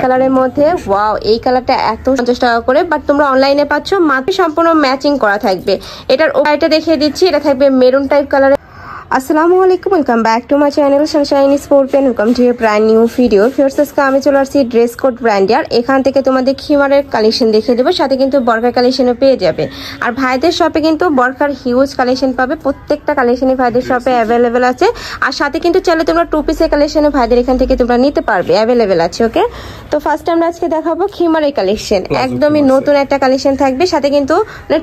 কালারের মধ্যে ওয়াও, এই কালারটা এত 50 টাকা করে, বাট তোমরা অনলাইনে পাচ্ছ মাত্র সম্পূর্ণ ম্যাচিং করা থাকবে। এটার ওপাইটা দেখিয়ে দিচ্ছি, এটা থাকবে মেরুন টাইপ কালারের। আসসালামু আলাইকুম, welcome back to my channel sunshine sport pen. Welcome to a brand new video. ফিয়ার্সকে আমি চলে আসছি ড্রেস কোড ব্র্যান্ড। আর এখান থেকে তোমাদের খিমারের কালেকশন দেখিয়ে দেবো, সাথে কিন্তু বরকার কালেকশনও পেয়ে যাবে। আর ভাইদের শপে কিন্তু বরকার হিউজ কালেকশন পাবে, প্রত্যেকটা কালেকশনই ভাইদের শপে অ্যাভেলেবেল আছে। আর সাথে কিন্তু চাইলে তোমরা টু পিসের কালেকশনও ভাইদের এখান থেকে তোমরা নিতে পারবে, অ্যাভেলেবেল আছে। ওকে, তো ফার্স্ট আমরা আজকে দেখাবো খিমারের কালেকশন, একদমই নতুন একটা কালেকশন থাকবে। সাথে কিন্তু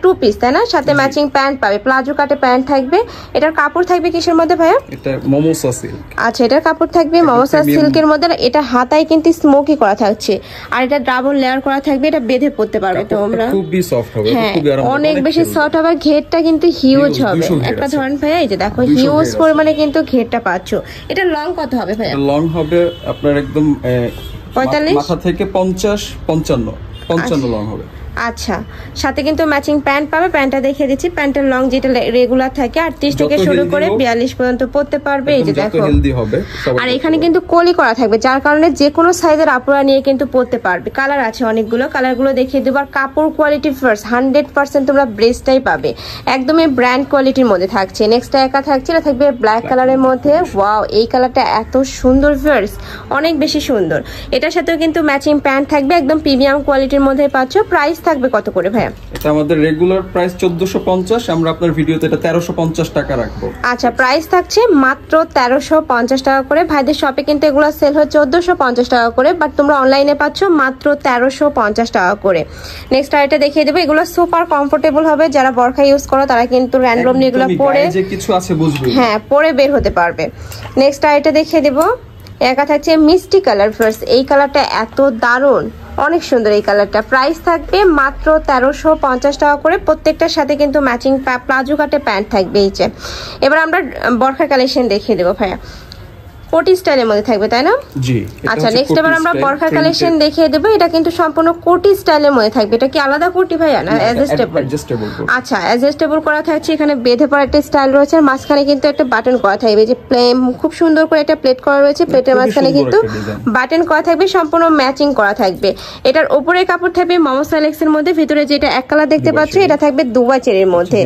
টু পিস, তাই না? সাথে ম্যাচিং প্যান্ট পাবে, প্লাজো কাটে প্যান্ট থাকবে। এটার কাপড় থাকবে কিসের মধ্যে ভাইয়া? এটা মমোসা সিল্ক। আচ্ছা, এটার কাপড় থাকবে মমোসা সিল্কের মধ্যে। এটা হাতায় কিন্তু স্মোকি করা থাকছে, আর এটা ডাবল লেয়ার করা থাকবে। এটা বেঁধে পড়তে পারবে তোমরা, খুবই সফট হবে, খুবই আরামদায়ক, অনেক বেশি সফট হবে। ঘেরটা কিন্তু হিউজ হবে একটা ধরন ভাইয়া। এই যে দেখো হিউজ পরিমাণে কিন্তু ঘেরটা পাচ্ছো। এটা লং কত হবে ভাইয়া? লং হবে আপনার একদম 45 মাথা থেকে 55 লং হবে। আচ্ছা, সাথে কিন্তু ম্যাচিং প্যান্ট পাবে। প্যান্টটা দেখিয়ে দিচ্ছি, প্যান্টের লং যেটা রেগুলার থাকে 38 থেকে শুরু করে 42 পর্যন্ত পড়তে পারবে। এই যে দেখো, আর এখানে কিন্তু কলি করা থাকবে, যার কারণে যে কোনো সাইজের আপুরা নিয়ে কিন্তু পড়তে পারবে। কালার আছে অনেকগুলো, কালারগুলো দেখিয়ে দেবো। আর কাপড় কোয়ালিটি ফার্স্ট 100% তোমরা ব্রেসটাই পাবে, একদমই ব্র্যান্ড কোয়ালিটির মধ্যে থাকছে। নেক্সট একা থাকছে, এটা থাকবে ব্ল্যাক কালারের মধ্যে। ওয়াও, এই কালারটা এত সুন্দর ফার্স্ট, অনেক বেশি সুন্দর। এটার সাথেও কিন্তু ম্যাচিং প্যান্ট থাকবে, একদম প্রিমিয়াম কোয়ালিটির মধ্যে পাচ্ছ। প্রাইস থাকবে কত করে ভাইয়া? এটা আমাদের রেগুলার প্রাইস 1450, আমরা আপনার ভিডিওতে এটা 1350 টাকা রাখবো। আচ্ছা, প্রাইস থাকছে মাত্র 1350 টাকা করে। ভাইদের শপে কিন্তু এগুলো সেল হয় 1450 টাকা করে, বাট তোমরা অনলাইনে পাচ্ছ মাত্র 1350 টাকা করে। নেক্সট আইটা দেখিয়ে দেবো, এগুলো সুপার কমফোর্টেবল হবে। যারা বরখা ইউজ করো তারা কিন্তু র্যান্ডমলি এগুলো পরে যে কিছু আছে বুঝবে, হ্যাঁ, পরে বের হতে পারবে। নেক্সট আইটা দেখিয়ে দেবো, একা থাকছে মিষ্টি কালার ফার্স্ট। এই কালারটা এত দারুণ, অনেক সুন্দর এই কালারটা। প্রাইস থাকবে মাত্র 1350 টাকা করে। প্রত্যেকটার সাথে কিন্তু ম্যাচিং প্লাজো কাটে প্যান্ট থাকবে। এই যে এবার আমরা বরখার কালেকশন দেখিয়ে দেবো ভাইয়া, কোটি স্টাইলের মধ্যে থাকবে, তাই না? জি। আচ্ছা, নেক্সট এবার আমরা বরখার কালেকশন দেখিয়ে দেবো। এটা কিন্তু সম্পূর্ণ কোটি স্টাইলের মধ্যে থাকবে। এটা কি আলাদা কোটি ভাইয়া না অ্যাডজাস্টেবল? আচ্ছা, অ্যাডজাস্টেবল করা থাকছে। এখানে বেঁধে পড়া একটা স্টাইল রয়েছে, আর মাঝখানে কিন্তু একটা বাটন করা থাকবে। যে খুব সুন্দর করে একটা প্লেট করা রয়েছে, প্লেটের মাঝখানে কিন্তু বাটন করা থাকবে, সম্পূর্ণ ম্যাচিং করা থাকবে। এটার উপরে কাপড় থাকবে মমোসা লেক্সের মধ্যে, ভিতরে যেটা এক কালার দেখতে পাচ্ছ এটা থাকবে দুবাই চেরির মধ্যে,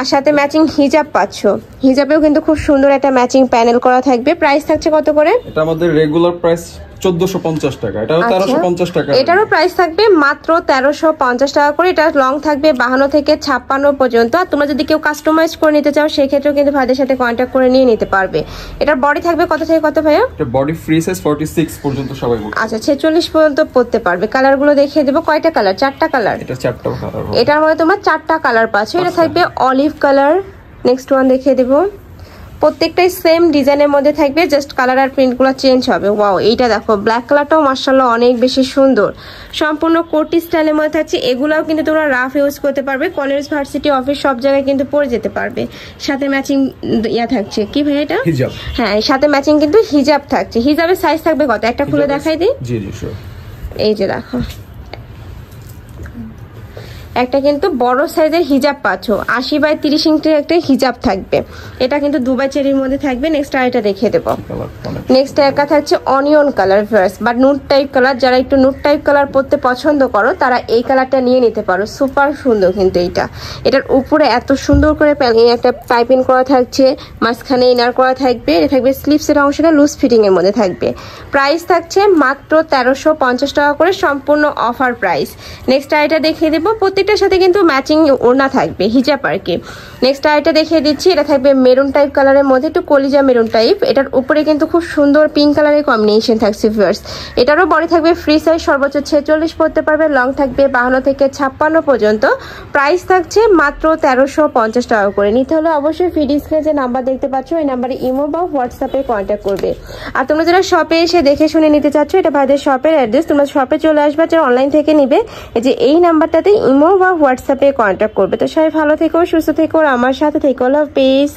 আর সাথে ম্যাচিং হিজাব পাচ্ছ। হিজাবেও কিন্তু খুব সুন্দর একটা ম্যাচিং প্যানেল করা থাকবে। প্রাইস থাকছে কত করে? এটা আমাদের রেগুলার প্রাইস 1450 টাকা, এটাও 1350 টাকা। এটারও প্রাইস থাকবে মাত্র 1350 টাকা করে। এটা লং থাকবে 52 থেকে 56 পর্যন্ত। আর তোমরা যদি কেউ কাস্টমাইজ করে নিতে চাও সেক্ষেত্রেও কিন্তু ভাইদের সাথে কন্ট্যাক্ট করে নিয়ে নিতে পারবে। এটার বডি থাকবে কত থেকে কত ভাইয়া? এটা বডি ফ্রি সাইজ 46 পর্যন্ত সবাই পড়তে। আচ্ছা, 46 পর্যন্ত পড়তে পারবে। কালারগুলো দেখিয়ে দেবো, কয়টা কালার? 4টা কালার। এটা 4টা কালার। এটার মধ্যে তোমরা 4টা কালার পাচ্ছ। এটা থাকবে অলিভ কালার। নেক্সট ওয়ান দেখিয়ে দেবো, প্রত্যেকটাই সেম ডিজাইনের মধ্যে থাকবে, জাস্ট কালার আর প্রিন্টগুলো চেঞ্জ হবে। ওয়াও, এইটা দেখো, ব্ল্যাক কালারটাও মাশাআল্লাহ অনেক বেশি সুন্দর, সম্পূর্ণ কোটি স্টাইলের মধ্যে থাকছে। এগুলাও কিন্তু তোমরা রাফ ইউজ করতে পারবে, কলেজ, ভার্সিটি, অফিস সব জায়গায় কিন্তু পরে যেতে পারবে। সাথে ম্যাচিং ইয়া থাকছে, কি ভাই এটা? হিজাব। হ্যাঁ, সাথে ম্যাচিং কিন্তু হিজাব থাকছে। হিজাবের সাইজ থাকবে কত? একটা খুলে দেখাই দিই। জি জি শিওর। এই যে দেখো, একটা কিন্তু বড় সাইজের হিজাব পাচ্ছ, 80 বাই 30 ইঞ্চির একটা হিজাব থাকবে। এটা কিন্তু দুবাই চেরির মধ্যে থাকবে। নেক্সট আইটা দেখিয়ে দেবো। নেক্সট একা থাকছে অনিয়ন কালার ফার্স্ট বা নুট টাইপ কালার। যারা একটু নুট টাইপ কালার পরতে পছন্দ করো তারা এই কালারটা নিয়ে নিতে পারো, সুপার সুন্দর কিন্তু এইটা। এটার উপরে এত সুন্দর করে একটা পাইপিং করা থাকছে, মাঝখানে ইনার করা থাকবে। এটা থাকবে স্লিভসের অংশটা লুজ ফিটিং এর মধ্যে থাকবে। প্রাইস থাকছে মাত্র 1350 টাকা করে, সম্পূর্ণ অফার প্রাইস। নেক্সট আইটা দেখিয়ে দেবো, প্রত্যেকটার সাথে কিন্তু ম্যাচিং ওড়না থাকবে, হিজাব আর কি। নেক্সট আইটা দেখিয়ে দিচ্ছি, এটা থাকবে মেরুন টাইপ কালারের মধ্যে, একটু কলিজা মেরুন টাইপ। এটার উপরে কিন্তু খুব সুন্দর পিঙ্ক কালারের কম্বিনেশন থাকছে ভিউয়ার্স। এটারও বডি থাকবে ফ্রি সাইজ, সর্বোচ্চ 46 পড়তে পারবে। লং থাকবে 52 থেকে 56 পর্যন্ত। প্রাইস থাকছে মাত্র 1350 টাকা করে। নিতে হলে অবশ্যই ভিডিও স্ক্রিনে যে নাম্বার দেখতে পাচ্ছ এই নাম্বারে ইমো বা হোয়াটসঅ্যাপে কন্ট্যাক্ট করবে। আর তোমরা যারা শপে এসে দেখে শুনে নিতে চাচ্ছ, এটা ভাইদের শপের অ্যাড্রেস। তোমরা শপে চলে আসবে, যারা অনলাইন থেকে নিবে এই যে এই নাম্বারটাতে ইমো বা হোয়াটসঅ্যাপে কন্ট্যাক্ট করবে। তো সবাই ভালো থেকো, সুস্থ থেকো, আর আমার সাথে থেকো। লাভ, পিস।